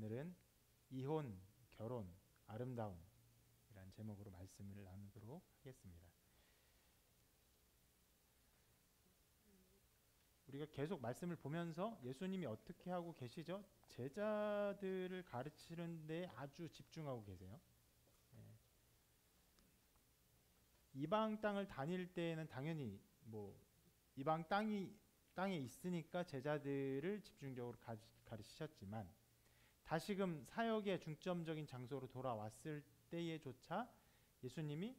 오늘은 이혼, 결혼, 아름다움이란 제목으로 말씀을 나누도록 하겠습니다. 우리가 계속 말씀을 보면서 예수님이 어떻게 하고 계시죠? 제자들을 가르치는 데 아주 집중하고 계세요. 이방 땅을 다닐 때에는 당연히 이방 땅에 있으니까 제자들을 집중적으로 가르치셨지만 다시금 사역의 중점적인 장소로 돌아왔을 때에조차 예수님이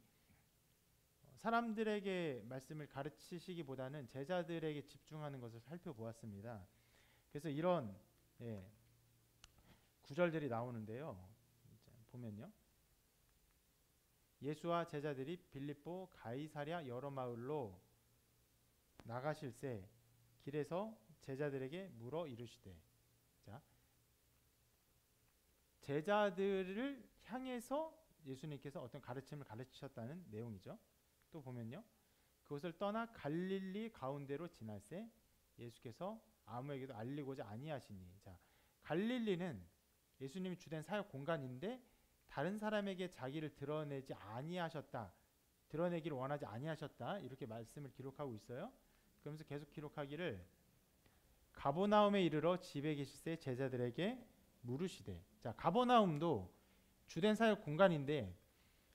사람들에게 말씀을 가르치시기보다는 제자들에게 집중하는 것을 살펴보았습니다. 그래서 이런 구절들이 나오는데요. 보면요. 예수와 제자들이 빌립보 가이사랴 여러 마을로 나가실새 길에서 제자들에게 물어 이르시되, 자, 제자들을 향해서 예수님께서 어떤 가르침을 가르치셨다는 내용이죠. 또 보면요. 그것을 떠나 갈릴리 가운데로 지날새 예수께서 아무에게도 알리고자 아니하시니. 자, 갈릴리는 예수님이 주된 사역 공간인데 다른 사람에게 자기를 드러내기를 원하지 아니하셨다. 이렇게 말씀을 기록하고 있어요. 그러면서 계속 기록하기를 가버나움에 이르러 집에 계실새 제자들에게 물으시되. 자, 가버나움도 주된 사역 공간인데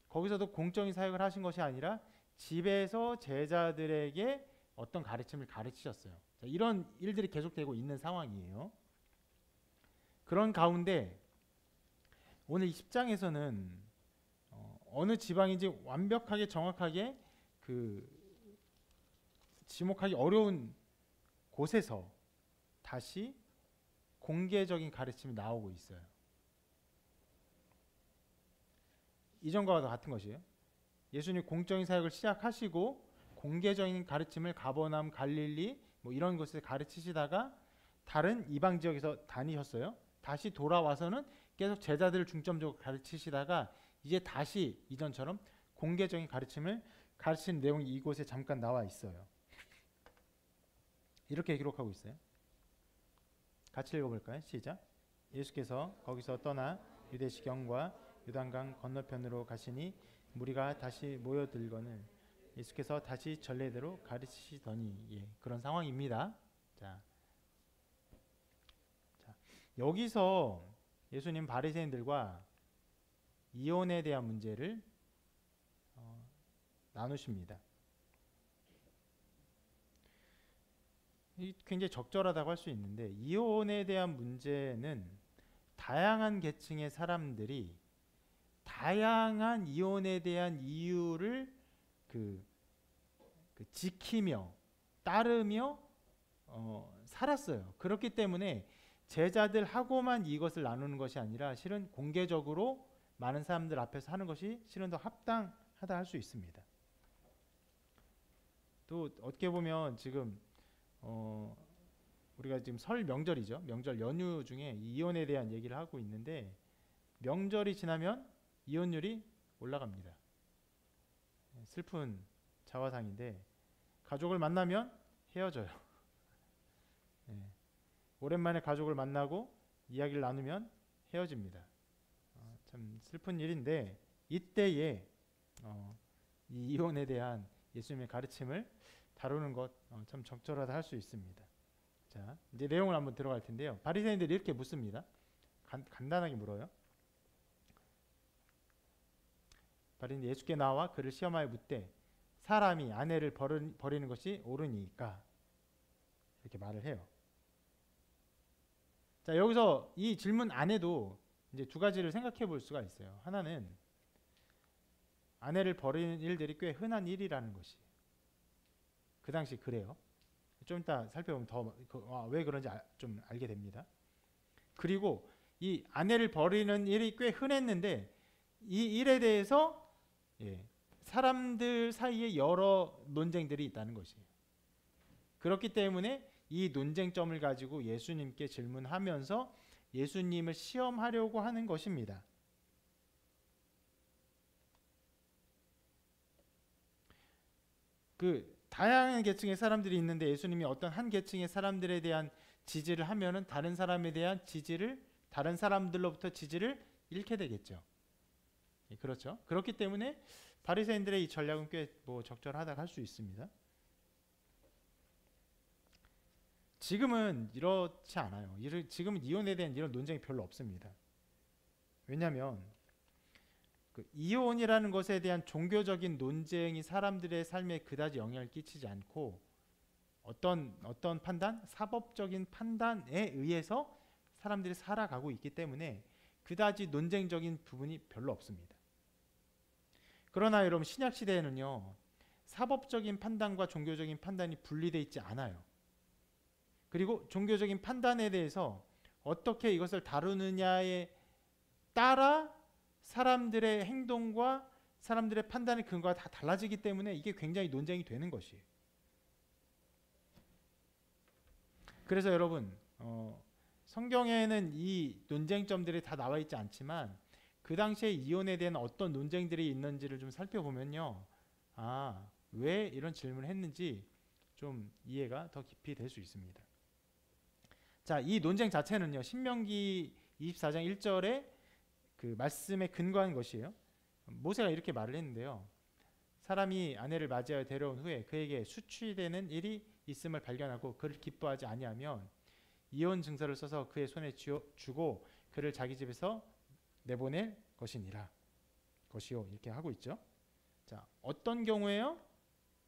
거기서도 공적인 사역을 하신 것이 아니라 집에서 제자들에게 어떤 가르침을 가르치셨어요. 자, 이런 일들이 계속되고 있는 상황이에요. 그런 가운데 오늘 10장에서는 어느 지방인지 완벽하게 정확하게 지목하기 어려운 곳에서 다시 공개적인 가르침이 나오고 있어요. 이전과 같은 것이에요. 예수님 공적인 사역을 시작하시고 공개적인 가르침을 가버나움, 갈릴리 이런 곳에서 가르치시다가 다른 이방 지역에서 다니셨어요. 다시 돌아와서는 계속 제자들을 중점적으로 가르치시다가 이제 다시 이전처럼 공개적인 가르침을 가르치는 내용이 이곳에 잠깐 나와 있어요. 이렇게 기록하고 있어요. 같이 읽어볼까요? 시작. 예수께서 거기서 떠나 유대시경과 요단강 건너편으로 가시니 무리가 다시 모여들거늘 예수께서 다시 전례대로 가르치시더니. 그런 상황입니다. 자, 여기서 예수님 바리새인들과 이혼에 대한 문제를 나누십니다. 굉장히 적절하다고 할 수 있는데, 이혼에 대한 문제는 다양한 계층의 사람들이 다양한 이혼에 대한 이유를 지키며 따르며 살았어요. 그렇기 때문에 제자들하고만 이것을 나누는 것이 아니라 실은 공개적으로 많은 사람들 앞에서 하는 것이 실은 더 합당하다 할 수 있습니다. 또 어떻게 보면 지금 우리가 지금 설 명절이죠. 명절 연휴 중에 이혼에 대한 얘기를 하고 있는데 명절이 지나면 이혼율이 올라갑니다. 슬픈 자화상인데 가족을 만나면 헤어져요. 오랜만에 가족을 만나고 이야기를 나누면 헤어집니다. 참 슬픈 일인데 이때에 이 이혼에 대한 예수님의 가르침을 다루는 것 참 적절하다 할 수 있습니다. 자, 이제 내용을 한번 들어갈 텐데요. 바리새인들이 이렇게 묻습니다. 간단하게 물어요. 바리새인이 예수께 나와 그를 시험하여 묻되 사람이 아내를 버리는 것이 옳으니까, 이렇게 말을 해요. 자, 여기서 이 질문 안에도 이제 두 가지를 생각해 볼 수가 있어요. 하나는 아내를 버리는 일들이 꽤 흔한 일이라는 것이, 그 당시 그래요. 좀 이따 살펴보면 더 왜 그런지 좀 알게 됩니다. 그리고 이 아내를 버리는 일이 꽤 흔했는데 이 일에 대해서 사람들 사이에 여러 논쟁들이 있다는 것이에요. 그렇기 때문에 이 논쟁점을 가지고 예수님께 질문하면서 예수님을 시험하려고 하는 것입니다. 다양한 계층의 사람들이 있는데 예수님이 어떤 한 계층의 사람들에 대한 지지를 하면은 다른 사람에 대한 지지를 다른 사람들로부터 지지를 잃게 되겠죠. 예, 그렇죠. 그렇기 때문에 바리새인들의 이 전략은 꽤 뭐 적절하다고 할 수 있습니다. 지금은 이렇지 않아요. 지금은 이혼에 대한 이런 논쟁이 별로 없습니다. 왜냐하면 그 이혼이라는 것에 대한 종교적인 논쟁이 사람들의 삶에 그다지 영향을 끼치지 않고 어떤 판단? 사법적인 판단에 의해서 사람들이 살아가고 있기 때문에 그다지 논쟁적인 부분이 별로 없습니다. 그러나 여러분 신약 시대에는요. 사법적인 판단과 종교적인 판단이 분리되어 있지 않아요. 그리고 종교적인 판단에 대해서 어떻게 이것을 다루느냐에 따라 사람들의 행동과 사람들의 판단의 근거가 다 달라지기 때문에 이게 굉장히 논쟁이 되는 것이에요. 그래서 여러분 성경에는 이 논쟁점들이 다 나와 있지 않지만 그 당시에 이혼에 대한 어떤 논쟁들이 있는지를 좀 살펴보면요. 왜 이런 질문을 했는지 좀 이해가 더 깊이 될 수 있습니다. 자, 이 논쟁 자체는요. 신명기 24장 1절에 그 말씀에 근거한 것이에요. 모세가 이렇게 말을 했는데요. 사람이 아내를 맞이하여 데려온 후에 그에게 수치되는 일이 있음을 발견하고 그를 기뻐하지 아니하면 이혼 증서를 써서 그의 손에 주고 그를 자기 집에서 내보낼 것이니라. 것이요. 이렇게 하고 있죠. 자, 어떤 경우에요?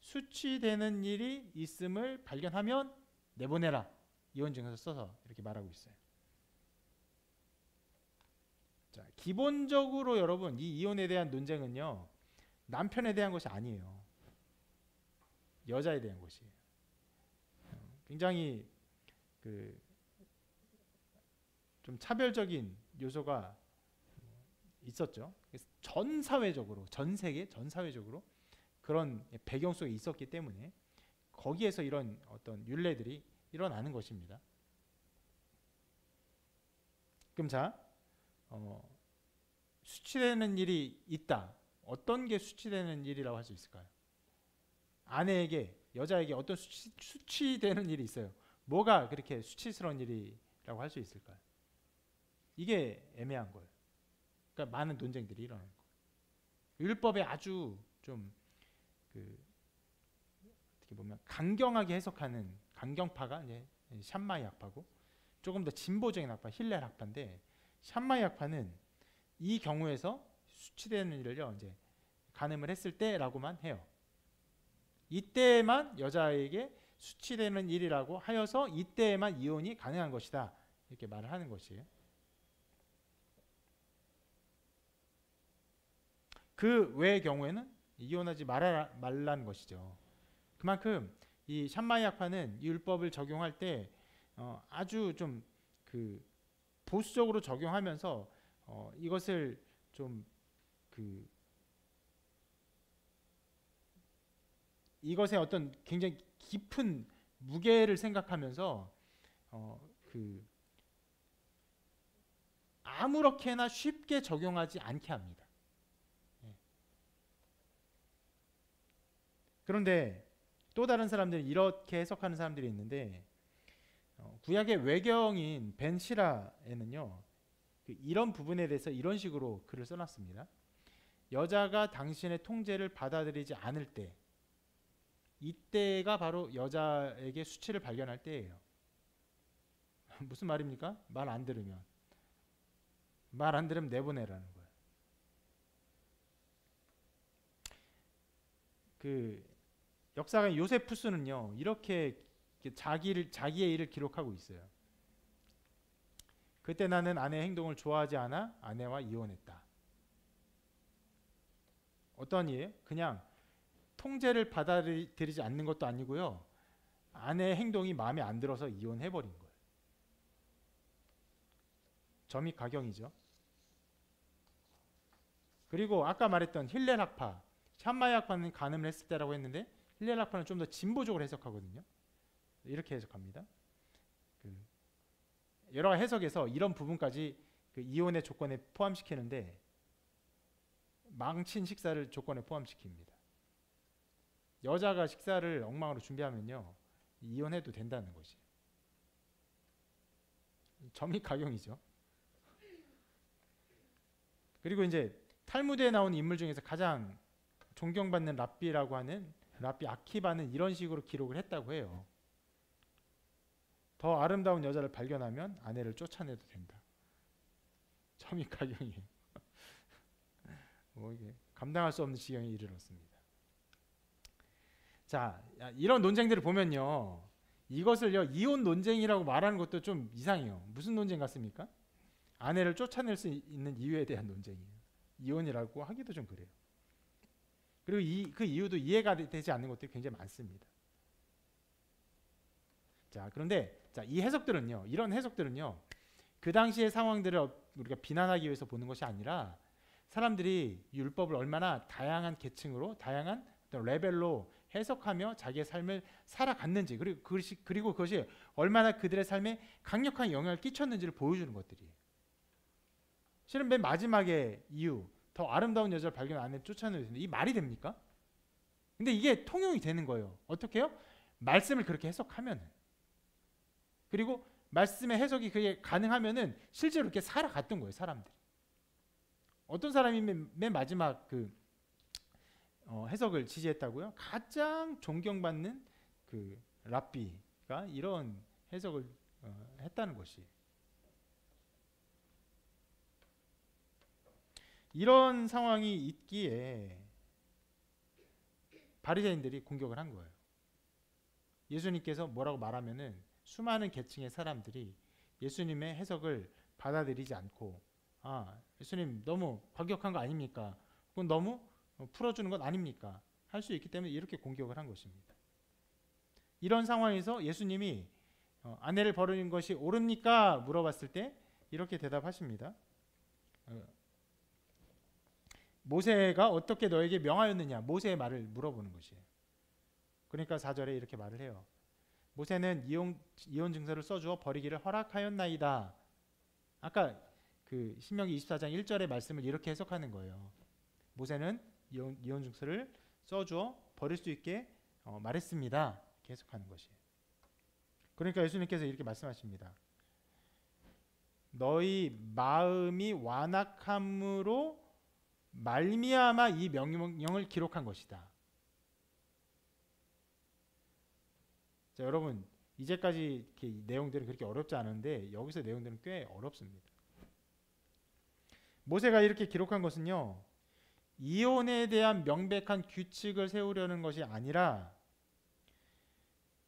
수치되는 일이 있음을 발견하면 내보내라. 이혼 증서 써서 이렇게 말하고 있어요. 자, 기본적으로 여러분 이 이혼에 대한 논쟁은요. 남편에 대한 것이 아니에요. 여자에 대한 것이에요. 굉장히 좀 차별적인 요소가 있었죠. 전 사회적으로, 전 세계, 전 사회적으로 그런 배경 속에 있었기 때문에 거기에서 이런 어떤 율례들이 일어나는 것입니다. 그럼 자, 수치되는 일이 있다. 어떤 게 수치되는 일이라고 할 수 있을까요? 아내에게, 여자에게 어떤 수치되는 일이 있어요. 뭐가 그렇게 수치스러운 일이라고 할 수 있을까요? 이게 애매한 거예요. 그러니까 많은 논쟁들이 일어나는 거예요. 율법에 아주 좀 어떻게 보면 강경하게 해석하는 강경파가 이제 샴마이 학파고 조금 더 진보적인 학파 힐렐 학파인데 샴마이 학파는 이 경우에서 수치되는 일을요 이제 간음을 했을 때라고만 해요. 이때에만 여자에게 수치되는 일이라고 하여서 이때에만 이혼이 가능한 것이다 이렇게 말을 하는 것이에요. 그 외의 경우에는 이혼하지 말라는 것이죠. 그만큼 이 샴마이 학파는 이 율법을 적용할 때 아주 좀 보수적으로 적용하면서 이것을 좀 이것의 어떤 굉장히 깊은 무게를 생각하면서 아무렇게나 쉽게 적용하지 않게 합니다. 그런데 또 다른 사람들이 이렇게 해석하는 사람들이 있는데 구약의 외경인 벤 시라에는요 이런 부분에 대해서 이런 식으로 글을 써놨습니다. 여자가 당신의 통제를 받아들이지 않을 때 이때가 바로 여자에게 수치를 발견할 때예요. 무슨 말입니까? 말 안 들으면 내보내라는 거예요. 역사가 요세푸스는요 이렇게 자기의 일을 기록하고 있어요. 그때 나는 아내의 행동을 좋아하지 않아 아내와 이혼했다. 어떤 일이에요? 그냥 통제를 받아들이지 않는 것도 아니고요. 아내의 행동이 마음에 안 들어서 이혼해버린 거예요. 점이 가경이죠. 그리고 아까 말했던 힐렐 학파, 샴마이 학파는 간음을 했을 때라고 했는데 힐렐 학파는 좀 더 진보적으로 해석하거든요. 이렇게 해석합니다. 여러 해석에서 이런 부분까지 이혼의 조건에 포함시키는데 망친 식사를 조건에 포함시킵니다. 여자가 식사를 엉망으로 준비하면요 이혼해도 된다는 것이 점이 가경이죠. 그리고 이제 탈무드에 나오는 인물 중에서 가장 존경받는 랍비라고 하는 랍비 아키바는 이런 식으로 기록을 했다고 해요. 더 아름다운 여자를 발견하면 아내를 쫓아내도 된다. 첨예가경이에요. 뭐 이게 감당할 수 없는 지경에 이르렀습니다. 자, 이런 논쟁들을 보면요, 이것을요 이혼 논쟁이라고 말하는 것도 좀 이상해요. 무슨 논쟁 같습니까? 아내를 쫓아낼 수 있는 이유에 대한 논쟁이에요. 이혼이라고 하기도 좀 그래요. 그리고 그 이유도 이해가 되지 않는 것들이 굉장히 많습니다. 자, 그런데 이 해석들은요, 이런 해석들은요, 그 당시의 상황들을 우리가 비난하기 위해서 보는 것이 아니라 사람들이 율법을 얼마나 다양한 계층으로, 다양한 어떤 레벨로 해석하며 자기의 삶을 살아갔는지, 그리고 그것이 얼마나 그들의 삶에 강력한 영향을 끼쳤는지를 보여주는 것들이에요. 실은 맨 마지막에 이유, 더 아름다운 여자를 발견 아내를 쫓아내야 된다. 이 말이 됩니까? 근데 이게 통용이 되는 거예요. 어떻게 해요? 말씀을 그렇게 해석하면은. 그리고 말씀의 해석이 그게 가능하면은 실제로 이렇게 살아갔던 거예요, 사람들이. 어떤 사람이 맨 마지막 해석을 지지했다고요? 가장 존경받는 그 랍비가 이런 해석을 했다는 것이. 이런 상황이 있기에 바리새인들이 공격을 한 거예요. 예수님께서 뭐라고 말하면은 수많은 계층의 사람들이 예수님의 해석을 받아들이지 않고, 예수님 너무 과격한 거 아닙니까? 그건 너무 풀어주는 것 아닙니까? 할 수 있기 때문에 이렇게 공격을 한 것입니다. 이런 상황에서 예수님이 아내를 버리는 것이 옳습니까? 물어봤을 때 이렇게 대답하십니다. 모세가 어떻게 너에게 명하였느냐? 모세의 말을 물어보는 것이에요. 그러니까 4절에 이렇게 말을 해요. 모세는 이혼 증서를 써주어 버리기를 허락하였나이다. 아까 그 신명기 24장 1절의 말씀을 이렇게 해석하는 거예요. 모세는 이혼 증서를 써주어 버릴 수 있게 말했습니다. 이렇게 해석하는 것이에요. 그러니까 예수님께서 이렇게 말씀하십니다. 너희 마음이 완악함으로 말미암아 이 명령을 기록한 것이다. 자, 여러분, 이제까지 이렇게 내용들은 그렇게 어렵지 않은데 여기서 내용들은 꽤 어렵습니다. 모세가 이렇게 기록한 것은요, 이혼에 대한 명백한 규칙을 세우려는 것이 아니라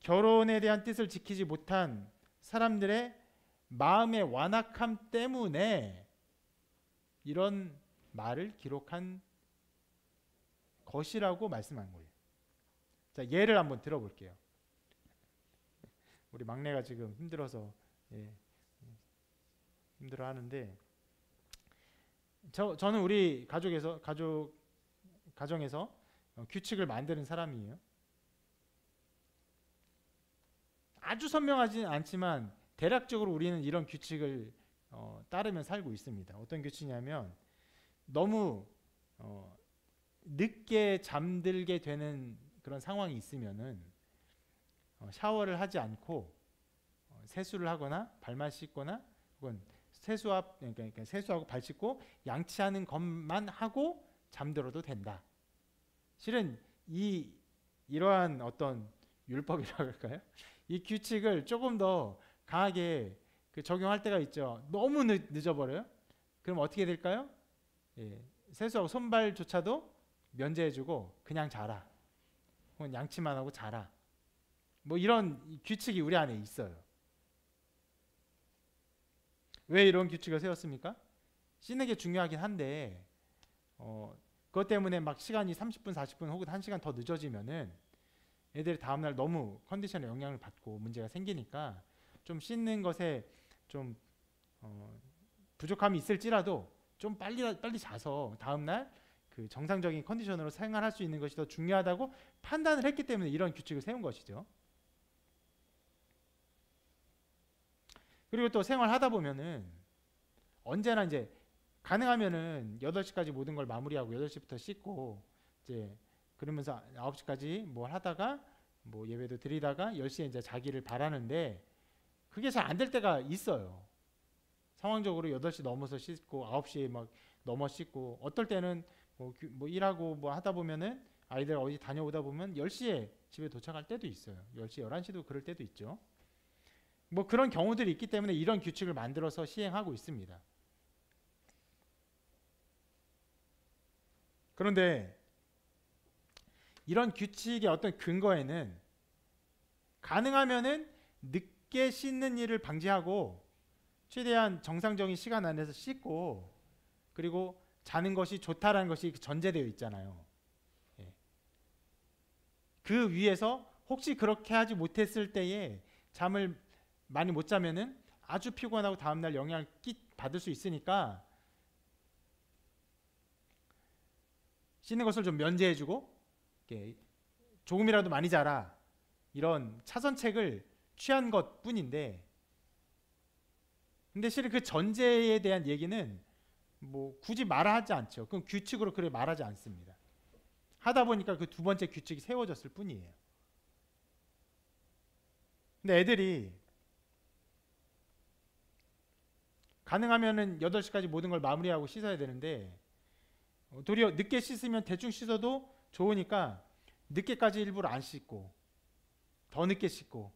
결혼에 대한 뜻을 지키지 못한 사람들의 마음의 완악함 때문에 이런 말을 기록한 것이라고 말씀한 거예요. 자, 예를 한번 들어볼게요. 우리 막내가 지금 힘들어서 힘들어하는데, 저는 우리 가정에서 규칙을 만드는 사람이에요. 아주 선명하지는 않지만 대략적으로 우리는 이런 규칙을 따르며 살고 있습니다. 어떤 규칙이냐면, 너무 늦게 잠들게 되는 그런 상황이 있으면은 샤워를 하지 않고 세수를 하거나 발만 씻거나 혹은 그러니까 세수하고 발 씻고 양치하는 것만 하고 잠들어도 된다. 실은 이러한 어떤 율법이라고 할까요? 이 규칙을 조금 더 강하게 적용할 때가 있죠. 너무 늦어버려요. 그럼 어떻게 될까요? 세수하고 손발조차도 면제해주고 그냥 자라. 혹은 양치만 하고 자라. 뭐 이런 규칙이 우리 안에 있어요. 왜 이런 규칙을 세웠습니까? 씻는 게 중요하긴 한데 그것 때문에 막 시간이 30분, 40분 혹은 1시간 더 늦어지면은 애들이 다음날 너무 컨디션에 영향을 받고 문제가 생기니까 좀 씻는 것에 좀 부족함이 있을지라도 좀 빨리 자서 다음날 그 정상적인 컨디션으로 생활할 수 있는 것이 더 중요하다고 판단을 했기 때문에 이런 규칙을 세운 것이죠. 그리고 또 생활하다 보면은 언제나 이제 가능하면은 8시까지 모든 걸 마무리하고 8시부터 씻고 이제 그러면서 9시까지 뭐 하다가 뭐 예배도 드리다가 10시에 이제 자기를 바라는데 그게 잘 안 될 때가 있어요. 상황적으로 8시 넘어서 씻고 9시에 막 넘어 씻고, 어떨 때는 뭐 일하고 뭐 하다 보면은 아이들 어디 다녀오다 보면 10시에 집에 도착할 때도 있어요. 10시, 11시도 그럴 때도 있죠. 뭐 그런 경우들이 있기 때문에 이런 규칙을 만들어서 시행하고 있습니다. 그런데 이런 규칙의 어떤 근거에는 가능하면은 늦게 씻는 일을 방지하고 최대한 정상적인 시간 안에서 씻고 그리고 자는 것이 좋다라는 것이 전제되어 있잖아요. 예. 그 위에서 혹시 그렇게 하지 못했을 때에 잠을 많이 못 자면은 아주 피곤하고 다음날 영향을 받을 수 있으니까 씻는 것을 좀 면제해주고 조금이라도 많이 자라, 이런 차선책을 취한 것 뿐인데, 근데 실은 그 전제에 대한 얘기는 뭐 굳이 말하지 않죠. 그럼 규칙으로 그래 말하지 않습니다. 하다 보니까 그 두 번째 규칙이 세워졌을 뿐이에요. 근데 애들이 가능하면은 8시까지 모든 걸 마무리하고 씻어야 되는데 도리어 늦게 씻으면 대충 씻어도 좋으니까 늦게까지 일부러 안 씻고 더 늦게 씻고,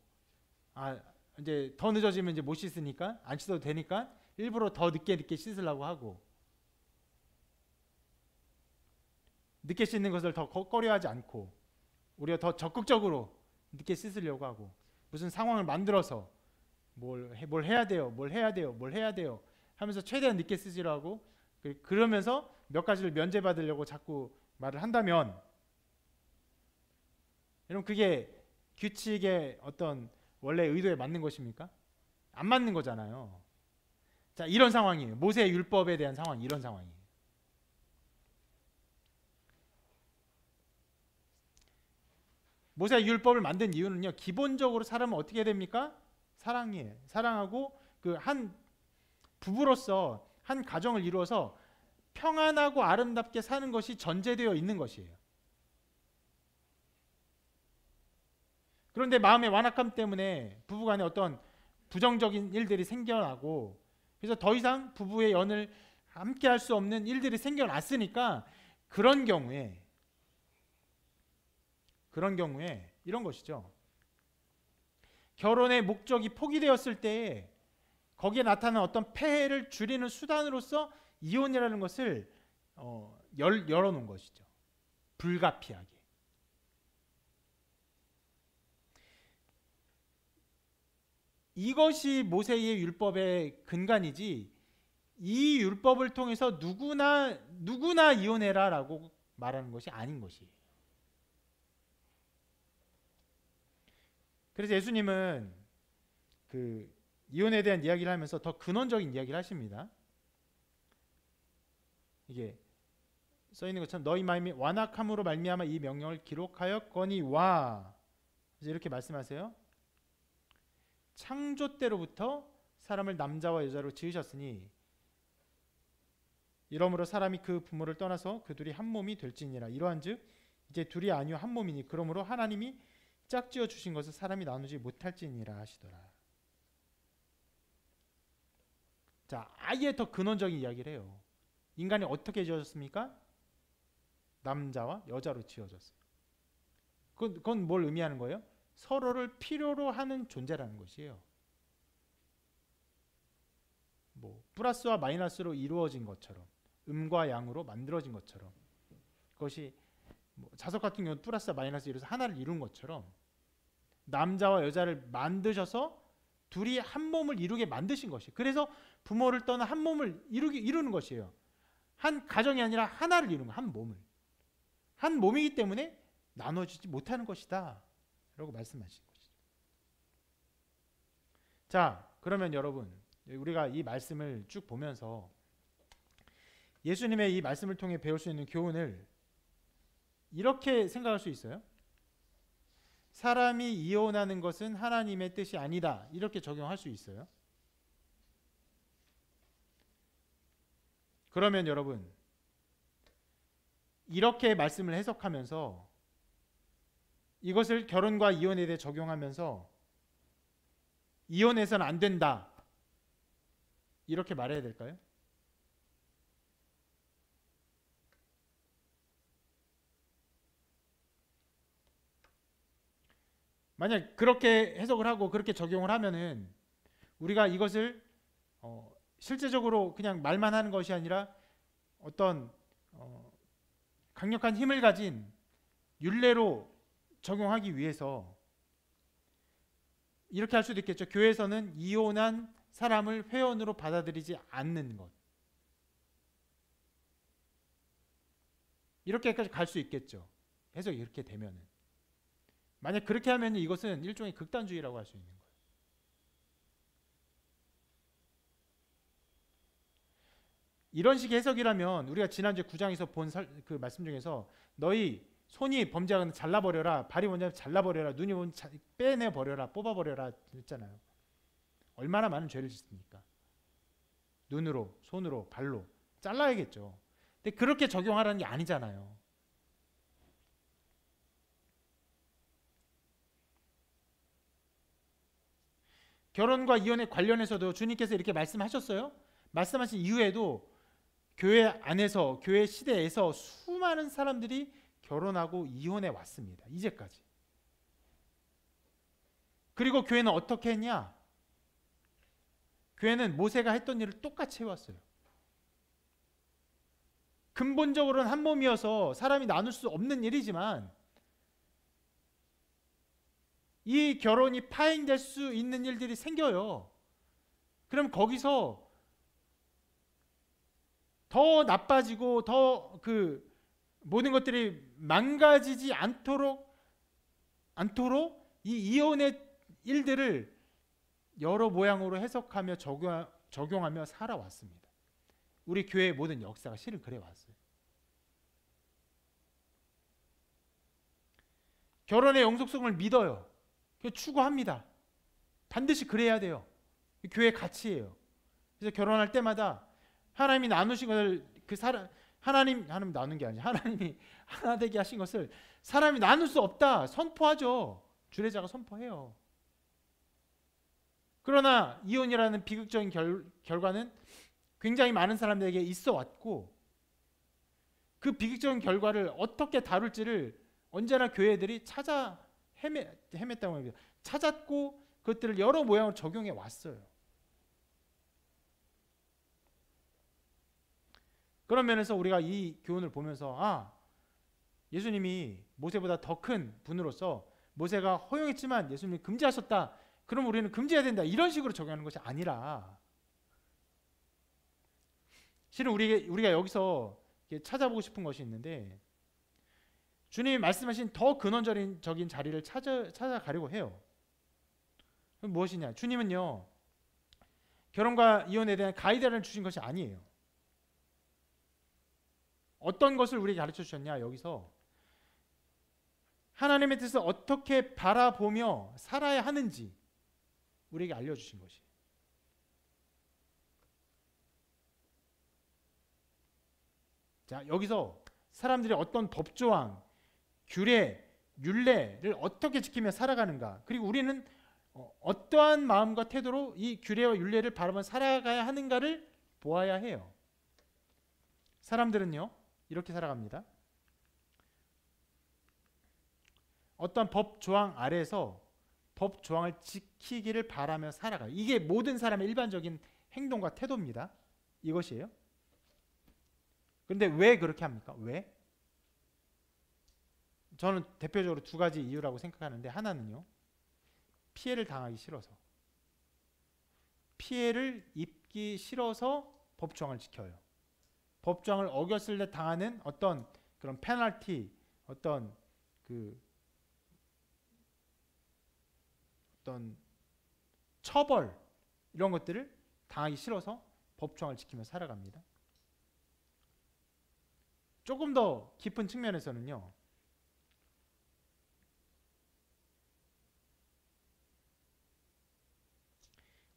이제 더 늦어지면 이제 못 씻으니까 안 씻어도 되니까 일부러 더 늦게 씻으려고 하고, 늦게 씻는 것을 더 꺼려하지 않고 우리가 더 적극적으로 늦게 씻으려고 하고, 무슨 상황을 만들어서 뭘 해야 돼요, 뭘 해야 돼요, 뭘 해야 돼요 하면서 최대한 늦게 쓰시라고, 그러면서 몇 가지를 면제받으려고 자꾸 말을 한다면, 여러분 그게 규칙의 어떤 원래 의도에 맞는 것입니까? 안 맞는 거잖아요. 자, 이런 상황이에요. 모세의 율법에 대한 상황이 이런 상황이에요. 모세의 율법을 만든 이유는요, 기본적으로 사람은 어떻게 됩니까? 사랑이에요. 사랑하고 그 한 부부로서 한 가정을 이루어서 평안하고 아름답게 사는 것이 전제되어 있는 것이에요. 그런데 마음의 완악함 때문에 부부간에 어떤 부정적인 일들이 생겨나고, 그래서 더 이상 부부의 연을 함께 할 수 없는 일들이 생겨났으니까 그런 경우에 이런 것이죠. 결혼의 목적이 포기되었을 때 거기에 나타나는 어떤 폐해를 줄이는 수단으로서 이혼이라는 것을 열어놓은 것이죠. 불가피하게. 이것이 모세의 율법의 근간이지, 이 율법을 통해서 누구나 이혼해라라고 말하는 것이 아닌 것이에요. 그래서 예수님은 그 이혼에 대한 이야기를 하면서 더 근원적인 이야기를 하십니다. 이게 써 있는 것처럼 너희 마음이 완악함으로 말미암아 이 명령을 기록하였거니와, 그래서 이렇게 말씀하세요. 창조 때로부터 사람을 남자와 여자로 지으셨으니 이러므로 사람이 그 부모를 떠나서 그 둘이 한 몸이 될지니라. 이러한즉 이제 둘이 아니요 한 몸이니 그러므로 하나님이 짝지어 주신 것을 사람이 나누지 못할지니라 하시더라. 자, 아예 더 근원적인 이야기를 해요. 인간이 어떻게 지어졌습니까? 남자와 여자로 지어졌어요. 그건 뭘 의미하는 거예요? 서로를 필요로 하는 존재라는 것이에요. 뭐 플러스와 마이너스로 이루어진 것처럼, 음과 양으로 만들어진 것처럼, 그것이 뭐 자석 같은 경우는 플러스와 마이너스 이루어서 하나를 이룬 것처럼 남자와 여자를 만드셔서 둘이 한 몸을 이루게 만드신 것이에요. 그래서 부모를 떠나 한 몸을 이루는 것이에요. 한 가정이 아니라 하나를 이루는 거, 한 몸을. 한 몸이기 때문에 나눠지지 못하는 것이다 라고 말씀하신 것이죠. 자, 그러면 여러분, 우리가 이 말씀을 쭉 보면서 예수님의 이 말씀을 통해 배울 수 있는 교훈을 이렇게 생각할 수 있어요. 사람이 이혼하는 것은 하나님의 뜻이 아니다, 이렇게 적용할 수 있어요. 그러면 여러분, 이렇게 말씀을 해석하면서 이것을 결혼과 이혼에 대해 적용하면서 이혼해서는 안 된다, 이렇게 말해야 될까요? 만약 그렇게 해석을 하고 그렇게 적용을 하면은 우리가 이것을 실제적으로 그냥 말만 하는 것이 아니라 어떤 강력한 힘을 가진 율례로 적용하기 위해서 이렇게 할 수도 있겠죠. 교회에서는 이혼한 사람을 회원으로 받아들이지 않는 것. 이렇게까지 갈 수 있겠죠. 해석이 이렇게 되면은. 만약 그렇게 하면 이것은 일종의 극단주의라고 할 수 있는 거예요. 이런 식의 해석이라면 우리가 지난주에 9장에서 본 그 말씀 중에서 너희 손이 범죄하거든 잘라버려라, 발이 범죄하면 잘라버려라, 눈이 범죄 빼내버려라, 뽑아버려라 했잖아요. 얼마나 많은 죄를 짓습니까? 눈으로, 손으로, 발로 잘라야겠죠. 근데 그렇게 적용하라는 게 아니잖아요. 결혼과 이혼에 관련해서도 주님께서 이렇게 말씀하셨어요. 말씀하신 이후에도 교회 안에서, 교회 시대에서 수많은 사람들이 결혼하고 이혼해 왔습니다. 이제까지. 그리고 교회는 어떻게 했냐? 교회는 모세가 했던 일을 똑같이 해왔어요. 근본적으로는 한 몸이어서 사람이 나눌 수 없는 일이지만 이 결혼이 파행될 수 있는 일들이 생겨요. 그럼 거기서 더 나빠지고 더 그 모든 것들이 망가지지 않도록 이 이혼의 일들을 여러 모양으로 해석하며 적용하며 살아왔습니다. 우리 교회의 모든 역사가 실은 그래 왔어요. 결혼의 영속성을 믿어요. 추구합니다. 반드시 그래야 돼요. 교회의 가치예요. 그래서 결혼할 때마다 하나님이 나누신 것을 하나님 나눈 게 아니라 하나님이 하나 되게 하신 것을 사람이 나눌 수 없다 선포하죠. 주례자가 선포해요. 그러나 이혼이라는 비극적인 결과는 굉장히 많은 사람들에게 있어 왔고 그 비극적인 결과를 어떻게 다룰지를 언제나 교회들이 찾아 헤맸다고 합니다. 찾았고 그것들을 여러 모양으로 적용해 왔어요. 그런 면에서 우리가 이 교훈을 보면서 예수님이 모세보다 더 큰 분으로서 모세가 허용했지만 예수님이 금지하셨다. 그럼 우리는 금지해야 된다. 이런 식으로 적용하는 것이 아니라 실은 우리가 여기서 찾아보고 싶은 것이 있는데 주님이 말씀하신 더 근원적인 자리를 찾아가려고 해요. 그럼 무엇이냐? 주님은요 결혼과 이혼에 대한 가이드라인을 주신 것이 아니에요. 어떤 것을 우리에게 가르쳐 주셨냐? 여기서 하나님의 뜻을 어떻게 바라보며 살아야 하는지 우리에게 알려주신 것이에요. 자, 여기서 사람들이 어떤 법조항, 규례, 율례를 어떻게 지키며 살아가는가, 그리고 우리는 어떠한 마음과 태도로 이 규례와 율례를 바라보며 살아가야 하는가를 보아야 해요. 사람들은요 이렇게 살아갑니다. 어떤 법조항 아래에서 법조항을 지키기를 바라며 살아가요. 이게 모든 사람의 일반적인 행동과 태도입니다. 이것이에요. 그런데 왜 그렇게 합니까? 왜? 저는 대표적으로 두 가지 이유라고 생각하는데, 하나는요 피해를 당하기 싫어서, 피해를 입기 싫어서 법조항을 지켜요. 법조항을 어겼을 때 당하는 어떤 그런 페널티, 어떤 처벌, 이런 것들을 당하기 싫어서 법조항을 지키며 살아갑니다. 조금 더 깊은 측면에서는요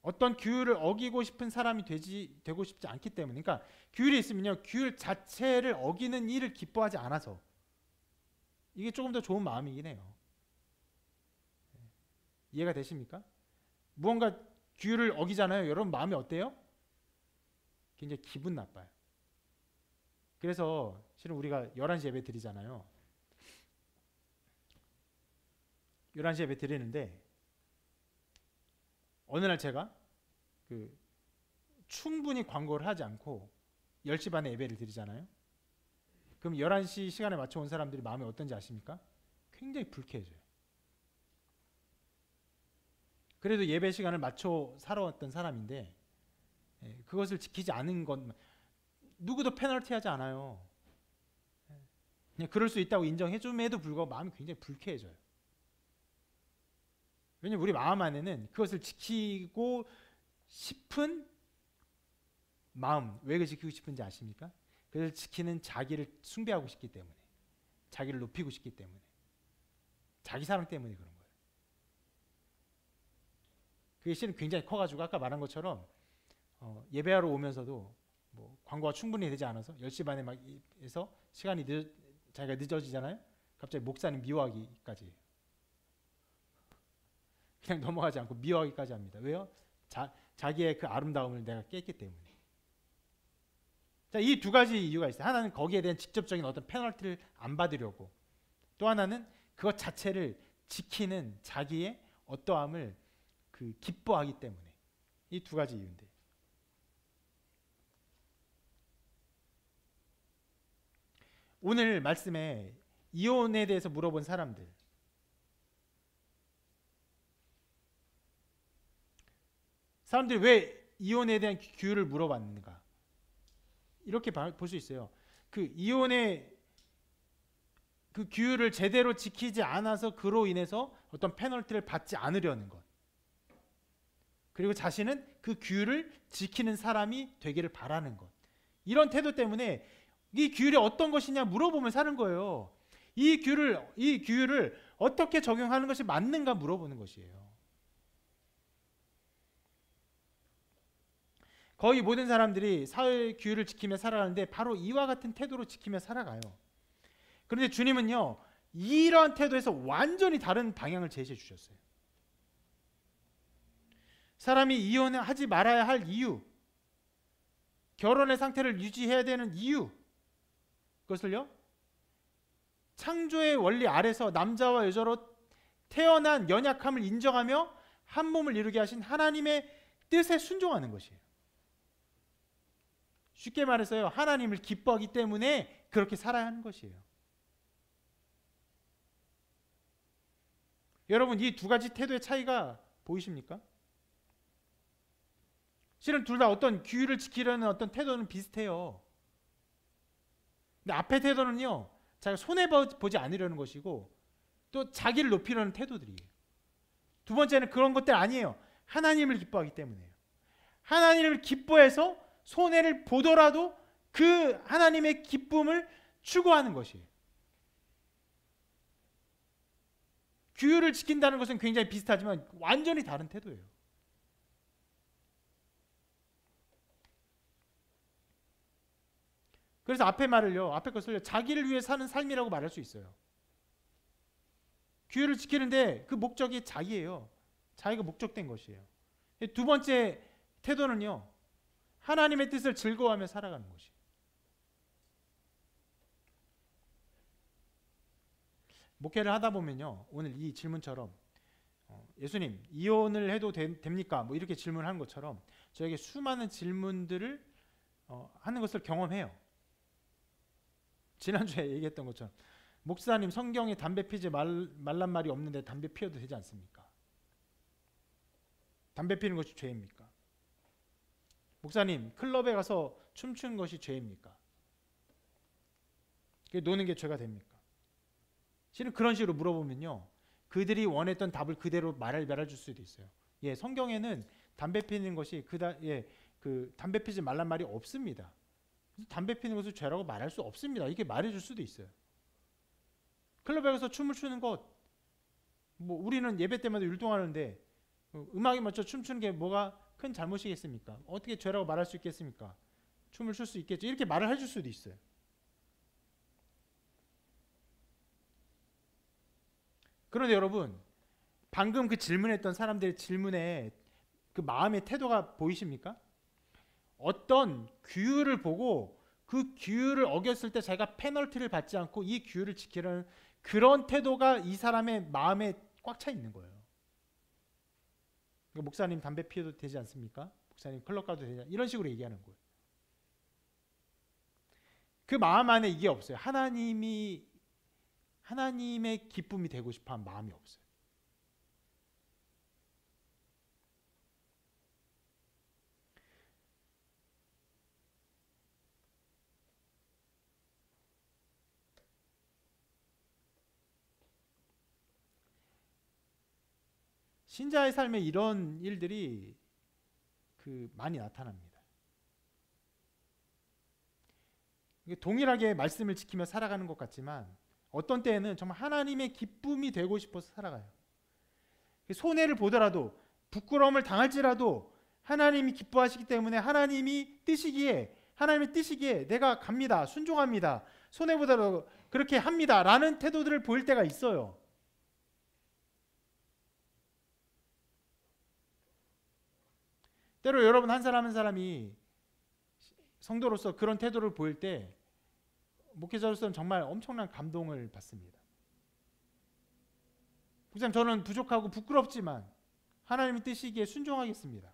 어떤 규율을 어기고 싶은 사람이 되고 싶지 않기 때문에, 그러니까 규율이 있으면요 규율 자체를 어기는 일을 기뻐하지 않아서, 이게 조금 더 좋은 마음이긴 해요. 이해가 되십니까? 무언가 규율을 어기잖아요. 여러분 마음이 어때요? 굉장히 기분 나빠요. 그래서 실은 우리가 11시 예배 드리잖아요. 11시 예배 드리는데 어느 날 제가 충분히 광고를 하지 않고 10시 반에 예배를 드리잖아요. 그럼 11시 시간에 맞춰 온 사람들이 마음이 어떤지 아십니까? 굉장히 불쾌해져요. 그래도 예배 시간을 맞춰 살아왔던 사람인데 그것을 지키지 않은 건 누구도 페널티하지 않아요. 그냥 그럴 수 있다고 인정해줌에도 불구하고 마음이 굉장히 불쾌해져요. 왜냐면 우리 마음 안에는 그것을 지키고 싶은 마음, 왜 그 지키고 싶은지 아십니까? 그것을 지키는 자기를 숭배하고 싶기 때문에, 자기를 높이고 싶기 때문에, 자기 사랑 때문에 그런 거예요. 그게 실은 굉장히 커가지고 아까 말한 것처럼 예배하러 오면서도 뭐 광고가 충분히 되지 않아서 10시 반에 막 해서 시간이 자기가 늦어지잖아요. 갑자기 목사님 미워하기까지 해요. 그냥 넘어가지 않고 미워하기까지 합니다. 왜요? 자기의 그 아름다움을 내가 깼기 때문에. 자, 이 두 가지 이유가 있어요. 하나는 거기에 대한 직접적인 어떤 페널티를 안 받으려고, 또 하나는 그것 자체를 지키는 자기의 어떠함을 기뻐하기 때문에. 이 두 가지 이유인데, 오늘 말씀에 이혼에 대해서 물어본 사람들, 사람들이 왜 이혼에 대한 규율을 물어봤는가? 이렇게 볼 수 있어요. 그 이혼의 그 규율을 제대로 지키지 않아서 그로 인해서 어떤 페널티를 받지 않으려는 것, 그리고 자신은 그 규율을 지키는 사람이 되기를 바라는 것, 이런 태도 때문에 이 규율이 어떤 것이냐 물어보면 사는 거예요. 이 규율을 어떻게 적용하는 것이 맞는가 물어보는 것이에요. 거의 모든 사람들이 사회 규율을 지키며 살아가는데 바로 이와 같은 태도로 지키며 살아가요. 그런데 주님은요, 이러한 태도에서 완전히 다른 방향을 제시해 주셨어요. 사람이 이혼을 하지 말아야 할 이유, 결혼의 상태를 유지해야 되는 이유, 그것을요, 창조의 원리 아래서 남자와 여자로 태어난 연약함을 인정하며 한 몸을 이루게 하신 하나님의 뜻에 순종하는 것이에요. 쉽게 말해서요, 하나님을 기뻐하기 때문에 그렇게 살아야 하는 것이에요. 여러분, 이 두 가지 태도의 차이가 보이십니까? 실은 둘 다 어떤 규율을 지키려는 어떤 태도는 비슷해요. 근데 앞의 태도는요, 자기가 손해보지 않으려는 것이고 또 자기를 높이려는 태도들이에요. 두 번째는 그런 것들 아니에요. 하나님을 기뻐하기 때문에요. 하나님을 기뻐해서 손해를 보더라도 그 하나님의 기쁨을 추구하는 것이에요. 규율을 지킨다는 것은 굉장히 비슷하지만 완전히 다른 태도예요. 그래서 앞에 것을요, 자기를 위해 사는 삶이라고 말할 수 있어요. 규율을 지키는데 그 목적이 자기예요. 자기가 목적된 것이에요. 두 번째 태도는요, 하나님의 뜻을 즐거워하며 살아가는 것이에요. 목회를 하다 보면요, 오늘 이 질문처럼 예수님 이혼을 해도 됩니까? 뭐 이렇게 질문하는 것처럼 저에게 수많은 질문들을 하는 것을 경험해요. 지난주에 얘기했던 것처럼, 목사님 성경에 담배 피지 말란 말이 없는데 담배 피워도 되지 않습니까? 담배 피는 것이 죄입니까? 목사님 클럽에 가서 춤추는 것이 죄입니까? 노는 게 죄가 됩니까? 실은 그런 식으로 물어보면요, 그들이 원했던 답을 그대로 말해줄 수도 있어요. 예, 성경에는 담배 피는 것이 담배 피지 말란 말이 없습니다. 담배 피는 것을 죄라고 말할 수 없습니다. 이렇게 말해줄 수도 있어요. 클럽에 가서 춤을 추는 것, 뭐 우리는 예배 때마다 율동하는데 음악에 맞춰 춤추는 게 뭐가 큰 잘못이겠습니까? 어떻게 죄라고 말할 수 있겠습니까? 춤을 출 수 있겠죠. 이렇게 말을 해줄 수도 있어요. 그런데 여러분, 방금 그 질문했던 사람들의 질문에 그 마음의 태도가 보이십니까? 어떤 규율을 보고 그 규율을 어겼을 때 자기가 페널티를 받지 않고 이 규율을 지키려는 그런 태도가 이 사람의 마음에 꽉 차 있는 거예요. 그러니까 목사님 담배 피워도 되지 않습니까? 목사님 클럽 가도 되지 않 이런 식으로 얘기하는 거예요. 그 마음 안에 이게 없어요. 하나님의 기쁨이 되고 싶어하는 마음이 없어요. 신자의 삶에 이런 일들이 많이 나타납니다. 동일하게 말씀을 지키며 살아가는 것 같지만 어떤 때에는 정말 하나님의 기쁨이 되고 싶어서 살아가요. 손해를 보더라도 부끄러움을 당할지라도 하나님이 기뻐하시기 때문에 하나님의 뜻이기에 내가 갑니다. 순종합니다. 손해보더라도 그렇게 합니다. 라는 태도들을 보일 때가 있어요. 때로 여러분 한 사람 한 사람이 성도로서 그런 태도를 보일 때 목회자로서는 정말 엄청난 감동을 받습니다. 목사님 저는 부족하고 부끄럽지만 하나님의 뜻이기에 순종하겠습니다.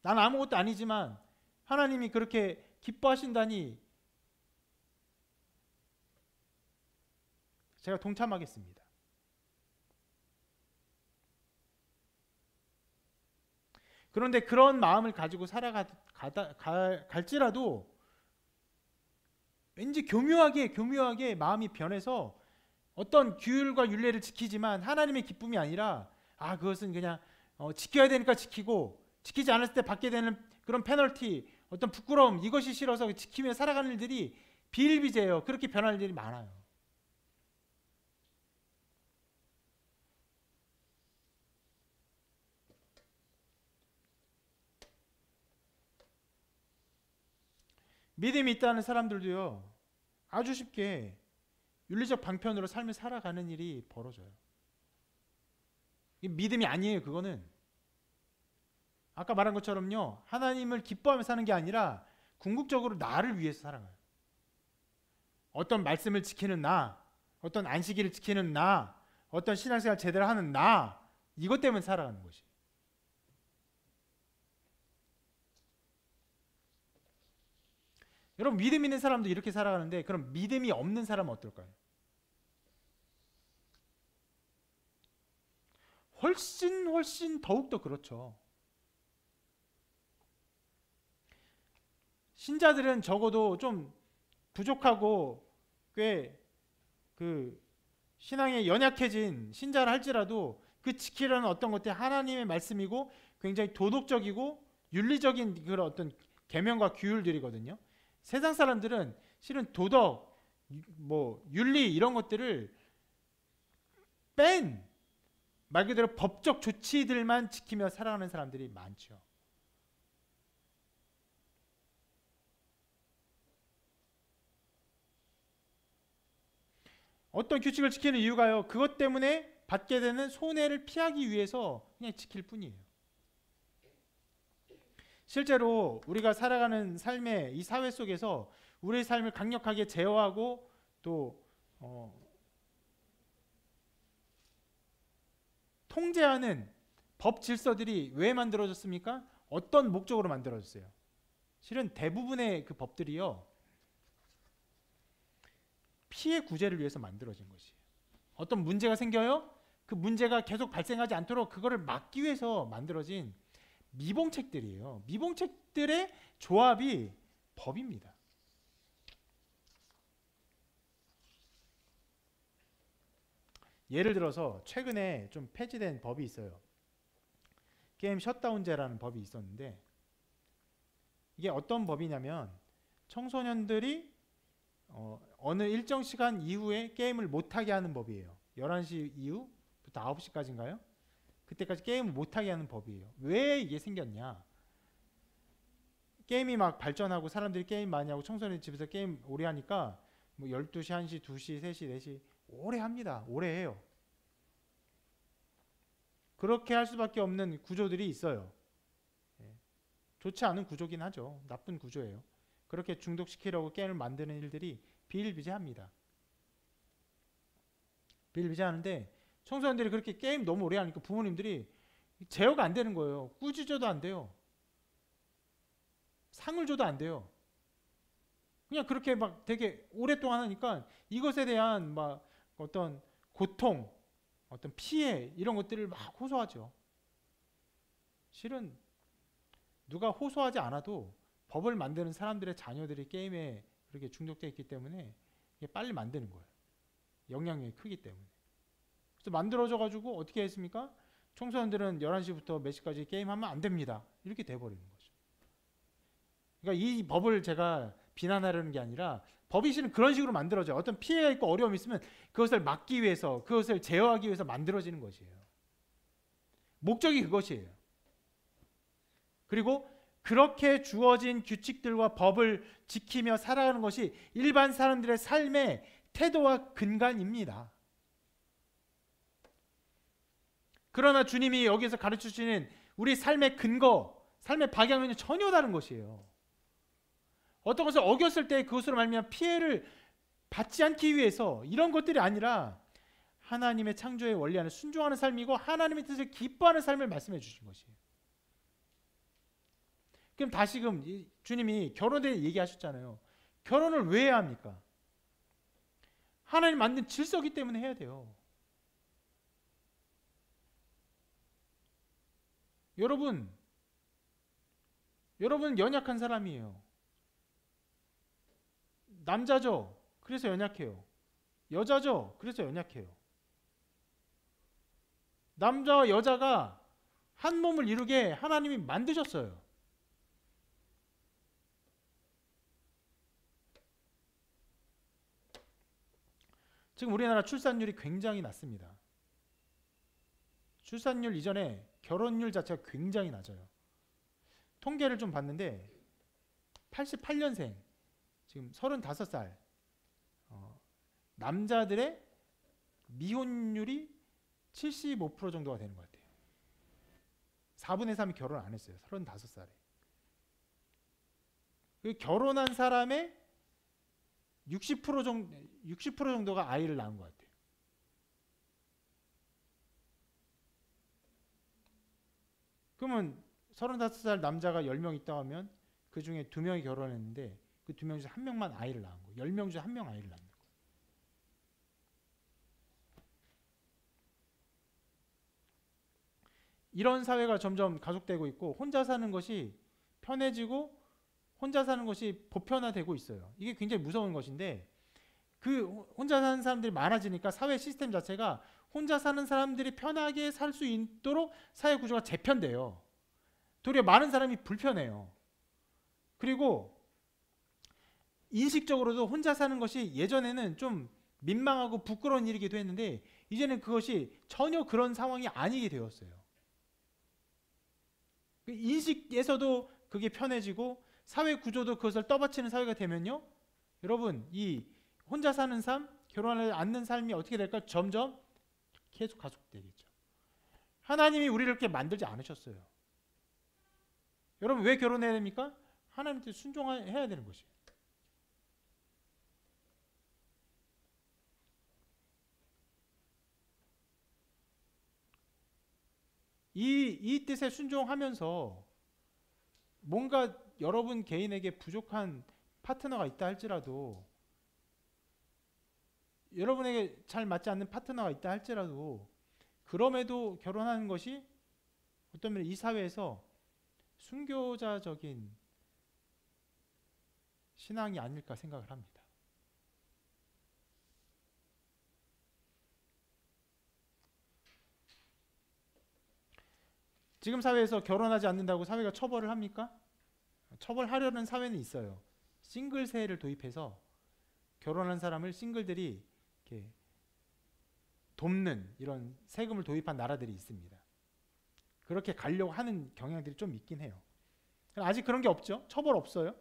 나는 아무것도 아니지만 하나님이 그렇게 기뻐하신다니 제가 동참하겠습니다. 그런데 그런 마음을 가지고 갈지라도 왠지 교묘하게 마음이 변해서 어떤 규율과 율례를 지키지만 하나님의 기쁨이 아니라 그것은 그냥 지켜야 되니까 지키고 지키지 않았을 때 받게 되는 그런 페널티, 어떤 부끄러움 이것이 싫어서 지키며 살아가는 일들이 비일비재해요. 그렇게 변할 일이 많아요. 믿음이 있다는 사람들도요, 아주 쉽게 윤리적 방편으로 삶을 살아가는 일이 벌어져요. 믿음이 아니에요. 그거는 아까 말한 것처럼요, 하나님을 기뻐하며 사는 게 아니라 궁극적으로 나를 위해서 살아가요. 어떤 말씀을 지키는 나, 어떤 안식일을 지키는 나, 어떤 신앙생활 제대로 하는 나, 이것 때문에 살아가는 것이. 여러분 믿음 있는 사람도 이렇게 살아가는데 그럼 믿음이 없는 사람은 어떨까요? 훨씬 더욱더 그렇죠. 신자들은 적어도 좀 부족하고 꽤 신앙에 연약해진 신자를 할지라도 그 지키려는 어떤 것들이 하나님의 말씀이고 굉장히 도덕적이고 윤리적인 그런 어떤 계명과 규율들이거든요. 세상 사람들은 실은 도덕, 윤리 이런 것들을 뺀 말 그대로 법적 조치들만 지키며 살아가는 사람들이 많죠. 어떤 규칙을 지키는 이유가요, 그것 때문에 받게 되는 손해를 피하기 위해서 그냥 지킬 뿐이에요. 실제로 우리가 살아가는 삶의 이 사회 속에서 우리의 삶을 강력하게 제어하고 또 통제하는 법 질서들이 왜 만들어졌습니까? 어떤 목적으로 만들어졌어요? 실은 대부분의 그 법들이요, 피해 구제를 위해서 만들어진 것이에요. 어떤 문제가 생겨요? 그 문제가 계속 발생하지 않도록 그거를 막기 위해서 만들어진 미봉책들이에요. 미봉책들의 조합이 법입니다. 예를 들어서 최근에 좀 폐지된 법이 있어요. 게임 셧다운제라는 법이 있었는데 이게 어떤 법이냐면 청소년들이 어느 일정 시간 이후에 게임을 못하게 하는 법이에요. 11시 이후부터 9시까지인가요? 그때까지 게임을 못하게 하는 법이에요. 왜 이게 생겼냐? 게임이 막 발전하고 사람들이 게임 많이 하고 청소년이 집에서 게임 오래 하니까 12시, 1시, 2시, 3시, 4시 오래 합니다. 오래 해요. 그렇게 할 수밖에 없는 구조들이 있어요. 좋지 않은 구조긴 하죠. 나쁜 구조예요. 그렇게 중독시키려고 게임을 만드는 일들이 비일비재합니다. 비일비재하는데 청소년들이 그렇게 게임 너무 오래 하니까 부모님들이 제어가 안 되는 거예요. 꾸짖어도 안 돼요. 상을 줘도 안 돼요. 그냥 그렇게 막 되게 오랫동안 하니까 이것에 대한 막 어떤 고통, 어떤 피해 이런 것들을 막 호소하죠. 실은 누가 호소하지 않아도 법을 만드는 사람들의 자녀들이 게임에 그렇게 중독되어 있기 때문에 이게 빨리 만드는 거예요. 영향력이 크기 때문에. 그래서 만들어져 가지고 어떻게 했습니까? 청소년들은 11시부터 몇 시까지 게임하면 안 됩니다. 이렇게 돼버리는 거죠. 그러니까 이 법을 제가 비난하려는 게 아니라 법이 실은 그런 식으로 만들어져요. 어떤 피해가 있고 어려움이 있으면 그것을 막기 위해서, 그것을 제어하기 위해서 만들어지는 것이에요. 목적이 그것이에요. 그리고 그렇게 주어진 규칙들과 법을 지키며 살아가는 것이 일반 사람들의 삶의 태도와 근간입니다. 그러나 주님이 여기서 가르쳐 주시는 우리 삶의 근거, 삶의 방향은 전혀 다른 것이에요. 어떤 것을 어겼을 때 그것으로 말미암아 피해를 받지 않기 위해서 이런 것들이 아니라 하나님의 창조의 원리 안에 순종하는 삶이고 하나님의 뜻을 기뻐하는 삶을 말씀해 주신 것이에요. 그럼 다시금 주님이 결혼에 대해 얘기하셨잖아요. 결혼을 왜 해야 합니까? 하나님 만든 질서이기 때문에 해야 돼요. 여러분 연약한 사람이에요. 남자죠. 그래서 연약해요. 여자죠. 그래서 연약해요. 남자와 여자가 한 몸을 이루게 하나님이 만드셨어요. 지금 우리나라 출산율이 굉장히 낮습니다. 출산율 이전에 결혼율 자체가 굉장히 낮아요. 통계를 좀 봤는데 88년생 지금 35살 남자들의 미혼율이 75% 정도가 되는 것 같아요. 4분의 3이 결혼 안 했어요. 35살에. 그 결혼한 사람의 60% 정도가 아이를 낳은 것 같아요. 그러면 35살 남자가 10명 있다 하면 그 중에 2명이 결혼했는데 그 2명 중에서 1명만 아이를 낳은 거예요. 10명 중에 1명 아이를 낳는 거예요. 이런 사회가 점점 가속되고 있고 혼자 사는 것이 편해지고 혼자 사는 것이 보편화되고 있어요. 이게 굉장히 무서운 것인데 그 혼자 사는 사람들이 많아지니까 사회 시스템 자체가 혼자 사는 사람들이 편하게 살 수 있도록 사회 구조가 재편돼요. 도리어 많은 사람이 불편해요. 그리고 인식적으로도 혼자 사는 것이 예전에는 좀 민망하고 부끄러운 일이기도 했는데 이제는 그것이 전혀 그런 상황이 아니게 되었어요. 인식에서도 그게 편해지고 사회 구조도 그것을 떠받치는 사회가 되면요. 여러분 이 혼자 사는 삶, 결혼하지 않는 삶이 어떻게 될까? 점점 계속 가속되겠죠. 하나님이 우리를 이렇게 만들지 않으셨어요. 여러분 왜 결혼해야 됩니까? 하나님한테 순종해야 되는 것이에요. 이 뜻에 순종하면서 뭔가 여러분 개인에게 부족한 파트너가 있다 할지라도 여러분에게 잘 맞지 않는 파트너가 있다 할지라도 그럼에도 결혼하는 것이 어떤 면에 이 사회에서 순교자적인 신앙이 아닐까 생각을 합니다. 지금 사회에서 결혼하지 않는다고 사회가 처벌을 합니까? 처벌하려는 사회는 있어요. 싱글세를 도입해서 결혼한 사람을 싱글들이 이렇게 돕는 이런 세금을 도입한 나라들이 있습니다. 그렇게 가려고 하는 경향들이 좀 있긴 해요. 아직 그런 게 없죠. 처벌 없어요.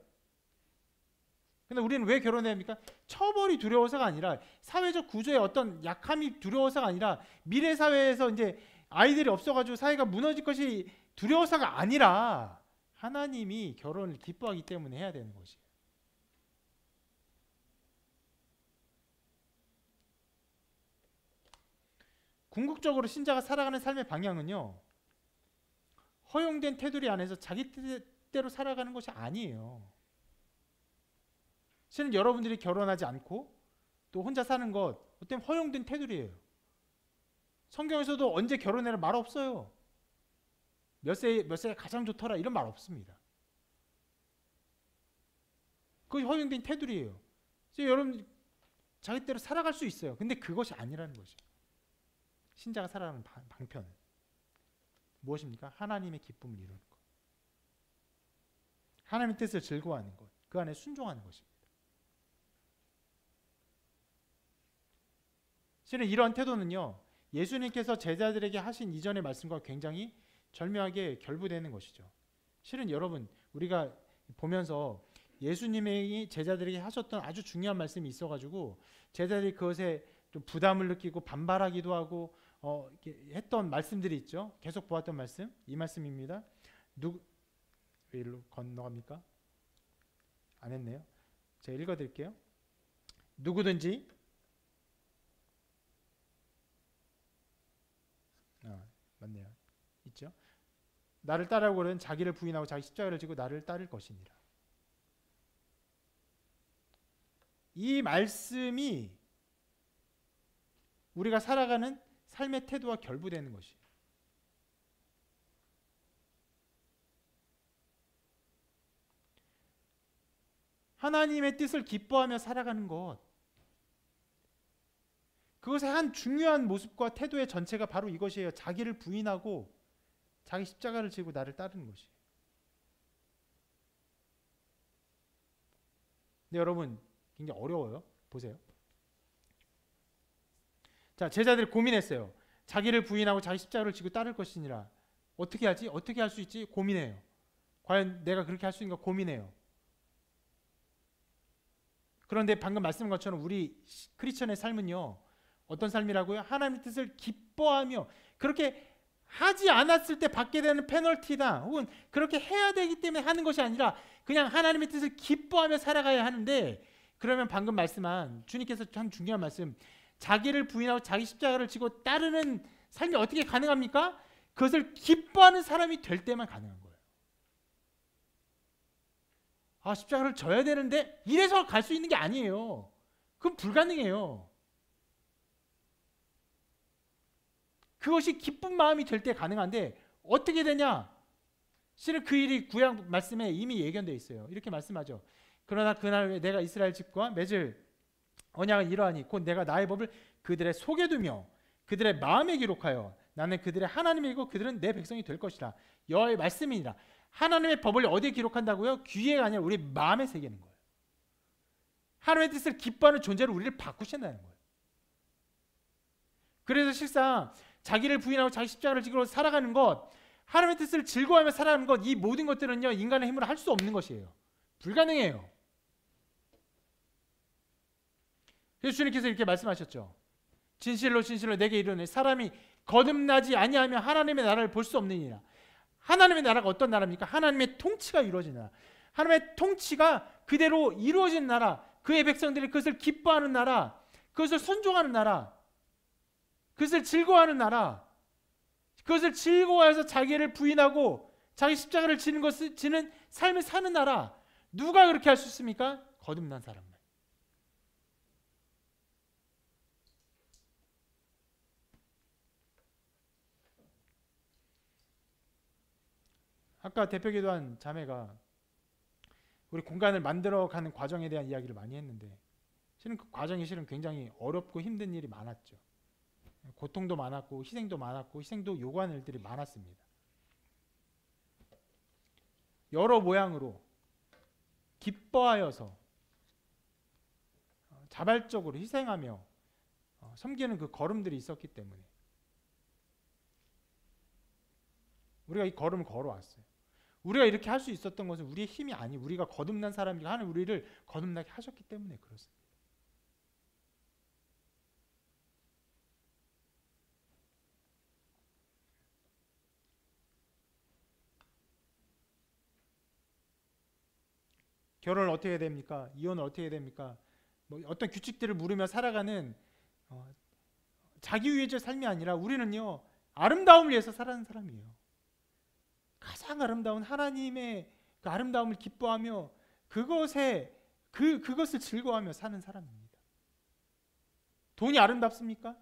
근데 우리는 왜 결혼해야 합니까? 처벌이 두려워서가 아니라 사회적 구조의 어떤 약함이 두려워서가 아니라 미래 사회에서 이제 아이들이 없어가지고 사회가 무너질 것이 두려워서가 아니라 하나님이 결혼을 기뻐하기 때문에 해야 되는 것이에요. 궁극적으로 신자가 살아가는 삶의 방향은요, 허용된 테두리 안에서 자기 뜻대로 살아가는 것이 아니에요. 실은 여러분들이 결혼하지 않고 또 혼자 사는 것, 어때면 허용된 테두리예요. 성경에서도 언제 결혼해라 말 없어요. 몇 세가 가장 좋더라 이런 말 없습니다. 그게 허용된 테두리예요. 그래서 여러분 자기 대로 살아갈 수 있어요. 근데 그것이 아니라는 것이죠. 신자가 살아가는 방편은 무엇입니까? 하나님의 기쁨을 이루는 것, 하나님의 뜻을 즐거워하는 것, 그 안에 순종하는 것입니다. 실은 이러한 태도는요, 예수님께서 제자들에게 하신 이전의 말씀과 굉장히 절묘하게 결부되는 것이죠. 실은 여러분 우리가 보면서 예수님이 제자들에게 하셨던 아주 중요한 말씀이 있어가지고 제자들이 그것에 좀 부담을 느끼고 반발하기도 하고 이렇게 했던 말씀들이 있죠. 계속 보았던 말씀, 이 말씀입니다. 왜 일로 건너갑니까? 안 했네요. 제가 읽어드릴게요. 누구든지 맞네요. 있죠. 나를 따르고는 자기를 부인하고 자기 십자가를 지고 나를 따를 것이니라. 이 말씀이 우리가 살아가는 삶의 태도와 결부되는 것이에요. 하나님의 뜻을 기뻐하며 살아가는 것, 그것의 한 중요한 모습과 태도의 전체가 바로 이것이에요. 자기를 부인하고 자기 십자가를 지고 나를 따르는 것이에요. 근데 여러분 굉장히 어려워요. 보세요. 자, 제자들이 고민했어요. 자기를 부인하고 자기 십자가를 지고 따를 것이니라. 어떻게 하지? 어떻게 할 수 있지? 고민해요. 과연 내가 그렇게 할 수 있는가 고민해요. 그런데 방금 말씀한 것처럼 우리 크리스천의 삶은요, 어떤 삶이라고요? 하나님의 뜻을 기뻐하며, 그렇게 하지 않았을 때 받게 되는 페널티다 혹은 그렇게 해야 되기 때문에 하는 것이 아니라 그냥 하나님의 뜻을 기뻐하며 살아가야 하는데, 그러면 방금 말씀한 주님께서 한 중요한 말씀, 자기를 부인하고 자기 십자가를 지고 따르는 삶이 어떻게 가능합니까? 그것을 기뻐하는 사람이 될 때만 가능한 거예요. 아, 십자가를 져야 되는데 이래서 갈 수 있는 게 아니에요. 그건 불가능해요. 그것이 기쁜 마음이 될 때 가능한데 어떻게 되냐? 실은 그 일이 구약 말씀에 이미 예견되어 있어요. 이렇게 말씀하죠. 그러나 그날 내가 이스라엘 집과 맺을 언약은 이러하니 곧 내가 나의 법을 그들의 속에 두며 그들의 마음에 기록하여 나는 그들의 하나님이고 그들은 내 백성이 될 것이라. 여호와의 말씀이니라. 하나님의 법을 어디에 기록한다고요? 귀에가 아니라 우리 마음에 새기는 거예요. 하나님의 뜻을 기뻐하는 존재로 우리를 바꾸신다는 거예요. 그래서 실상 자기를 부인하고 자기 십자가를 지고 살아가는 것, 하나님의 뜻을 즐거워하며 살아가는 것, 이 모든 것들은요, 인간의 힘으로 할 수 없는 것이에요. 불가능해요. 그래서 주님께서 이렇게 말씀하셨죠. 진실로 진실로 내게 이르노니 사람이 거듭나지 아니하며 하나님의 나라를 볼 수 없느니라. 하나님의 나라가 어떤 나라입니까? 하나님의 통치가 이루어진 나라. 하나님의 통치가 그대로 이루어진 나라, 그의 백성들이 그것을 기뻐하는 나라, 그것을 순종하는 나라, 그것을 즐거워하는 나라, 그것을 즐거워해서 자기를 부인하고 자기 십자가를 지는 삶을 사는 나라. 누가 그렇게 할 수 있습니까? 거듭난 사람만. 아까 대표기도한 자매가 우리 공간을 만들어가는 과정에 대한 이야기를 많이 했는데, 실은 그 과정이 실은 굉장히 어렵고 힘든 일이 많았죠. 고통도 많았고 희생도 많았고 희생도 요구하는 일들이 많았습니다. 여러 모양으로 기뻐하여서 자발적으로 희생하며 섬기는 그 걸음들이 있었기 때문에 우리가 이 걸음을 걸어왔어요. 우리가 이렇게 할 수 있었던 것은 우리의 힘이 아니, 우리가 거듭난 사람이고 하는 우리를 거듭나게 하셨기 때문에 그렇습니다. 결혼을 어떻게 해야 됩니까? 이혼을 어떻게 해야 됩니까? 뭐 어떤 규칙들을 물으며 살아가는 자기 위해의 삶이 아니라 우리는요 아름다움을 위해서 살아가는 사람이에요. 가장 아름다운 하나님의 그 아름다움을 기뻐하며 그것을 즐거워하며 사는 사람입니다. 돈이 아름답습니까?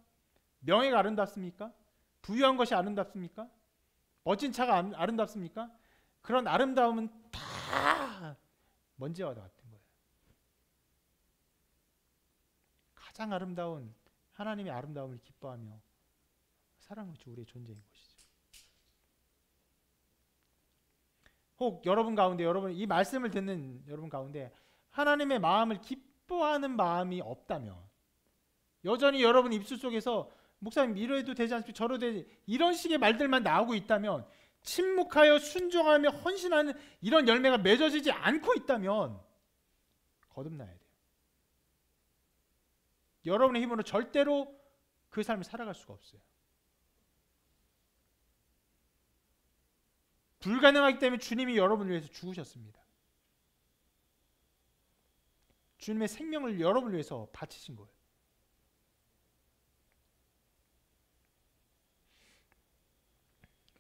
명예가 아름답습니까? 부유한 것이 아름답습니까? 멋진 차가 아름답습니까? 그런 아름다움은 다 먼지와 같은 거예요. 가장 아름다운 하나님의 아름다움을 기뻐하며 사랑하는 것이 우리의 존재인 것이죠. 혹 여러분 가운데 이 말씀을 듣는 여러분 가운데 하나님의 마음을 기뻐하는 마음이 없다면 여전히 여러분 입술 속에서 목사님 이래도 되지 않습니까? 저래도 되지 이런 식의 말들만 나오고 있다면 침묵하여 순종하며 헌신하는 이런 열매가 맺어지지 않고 있다면 거듭나야 돼요. 여러분의 힘으로 절대로 그 삶을 살아갈 수가 없어요. 불가능하기 때문에 주님이 여러분을 위해서 죽으셨습니다. 주님의 생명을 여러분을 위해서 바치신 거예요.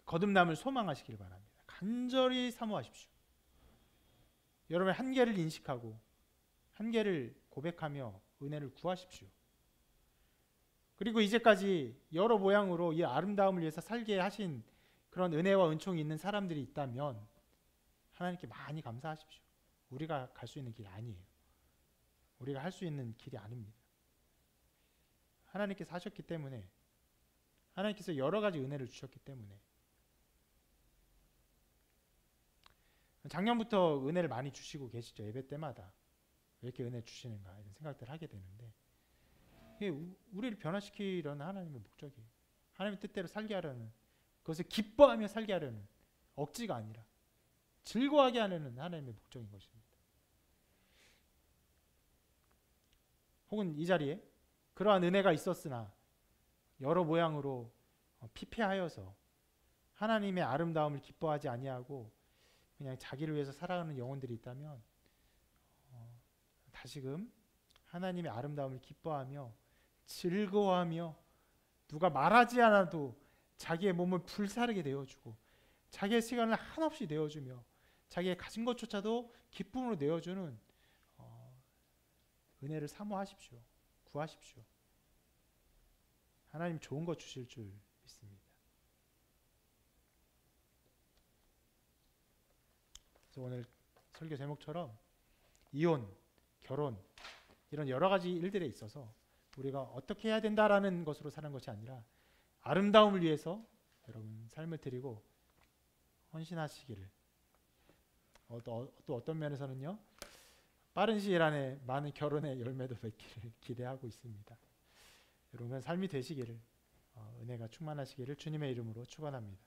거듭남을 소망하시길 바랍니다. 간절히 사모하십시오. 여러분의 한계를 인식하고 한계를 고백하며 은혜를 구하십시오. 그리고 이제까지 여러 모양으로 이 아름다움을 위해서 살게 하신 그런 은혜와 은총이 있는 사람들이 있다면 하나님께 많이 감사하십시오. 우리가 갈 수 있는 길이 아니에요. 우리가 할 수 있는 길이 아닙니다. 하나님께서 하셨기 때문에 하나님께서 여러 가지 은혜를 주셨기 때문에 작년부터 은혜를 많이 주시고 계시죠. 예배 때마다 왜 이렇게 은혜 주시는가 이런 생각들을 하게 되는데 이게 우리를 변화시키려는 하나님의 목적이에요. 하나님의 뜻대로 살게 하려는 그것을 기뻐하며 살게 하려는 억지가 아니라 즐거워하게 하려는 하나님의 목적인 것입니다. 혹은 이 자리에 그러한 은혜가 있었으나 여러 모양으로 피폐하여서 하나님의 아름다움을 기뻐하지 아니하고 그냥 자기를 위해서 살아가는 영혼들이 있다면 다시금 하나님의 아름다움을 기뻐하며 즐거워하며 누가 말하지 않아도 자기의 몸을 불사르게 내어주고 자기의 시간을 한없이 내어주며 자기의 가진 것조차도 기쁨으로 내어주는 은혜를 사모하십시오. 구하십시오. 하나님 좋은 것 주실 줄 믿습니다. 그래서 오늘 설교 제목처럼 이혼, 결혼 이런 여러 가지 일들에 있어서 우리가 어떻게 해야 된다라는 것으로 사는 것이 아니라 아름다움을 위해서 여러분 삶을 드리고 헌신하시기를 또 어떤 면에서는요 빠른 시일 안에 많은 결혼의 열매도 맺기를 기대하고 있습니다. 여러분 삶이 되시기를 은혜가 충만하시기를 주님의 이름으로 축원합니다.